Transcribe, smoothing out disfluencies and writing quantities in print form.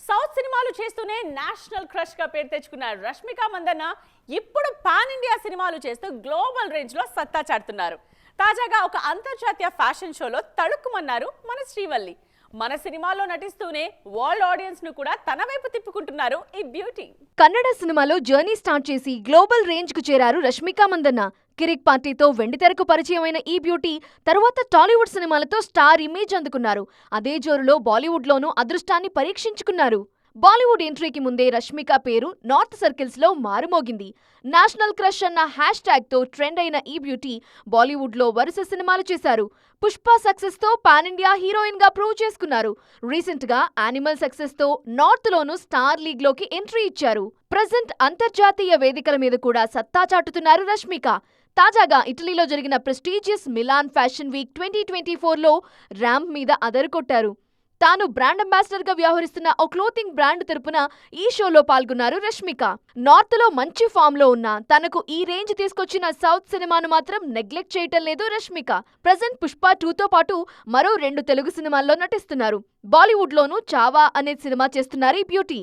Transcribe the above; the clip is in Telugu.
సౌత్ సినిమాలు చేస్తూనే నేషనల్ క్రష్ గా పేరు తెచ్చుకున్న రష్మిక మందన్న ఇప్పుడు పాన్ ఇండియా సినిమాలు చేస్తూ గ్లోబల్ రేంజ్ లో సత్తా చాటుతున్నారు. తాజాగా ఒక అంతర్జాతీయ ఫ్యాషన్ షోలో తళుక్కుమన్నారు మన శ్రీవల్లి. మన సినిమాలో నటిస్తూనే వరల్డ్ ఆడియన్స్ ను కూడా తన వైపు తిప్పుకుంటున్నారు ఈ బ్యూటీ. కన్నడ సినిమాలో జర్నీ స్టార్ట్ చేసి గ్లోబల్ రేంజ్ కు చేరారు రష్మిక మందన్న. కిరిక్ పార్టీతో వెండితెరకు పరిచయమైన ఈ బ్యూటీ తరువాత టాలీవుడ్ సినిమాలతో స్టార్ ఇమేజ్ అందుకున్నారు. అదే జోరులో బాలీవుడ్ లోనూ అదృష్టాన్ని పరీక్షించుకున్నారు. బాలీవుడ్ ఎంట్రీకి ముందే రష్మిక పేరు నార్త్ సర్కిల్స్ లో మారుమోగింది. నేషనల్ క్రష్ అన్న హ్యాష్ ట్యాగ్ తో ట్రెండ్ అయిన ఈ బ్యూటీ బాలీవుడ్ లో వరుస సినిమాలు చేశారు. పుష్ప సక్సెస్ తో పాన్ ఇండియా హీరోయిన్ గా ప్రూవ్ చేసుకున్నారు. రీసెంట్ గా యానిమల్ సక్సెస్ తో నార్త్ లోనూ స్టార్ లీగ్ లోకి ఎంట్రీ ఇచ్చారు. ప్రజెంట్ అంతర్జాతీయ వేదికల మీద కూడా సత్తా చాటుతున్నారు రష్మిక. తాజాగా ఇటలీలో జరిగిన ప్రెస్టీజియస్ మిలాన్ ఫ్యాషన్ వీక్ 2024లో ర్యాంప్ మీద అదరుకొట్టారు. తాను బ్రాండ్ అంబాసిడర్ గా వ్యవహరిస్తున్న ఓ క్లోతింగ్ బ్రాండ్ తరపున ఈ షోలో పాల్గొన్నారు రష్మిక. నార్త్ లో మంచి ఫామ్ లో ఉన్న తనకు ఈ రేంజ్ తీసుకొచ్చిన సౌత్ సినిమాను మాత్రం నెగ్లెక్ట్ చేయటం లేదు రష్మిక. ప్రజెంట్ పుష్ప 2తో పాటు మరో 2 తెలుగు సినిమాల్లో నటిస్తున్నారు. బాలీవుడ్ లోనూ చావా అనే సినిమా చేస్తున్నారు ఈ బ్యూటీ.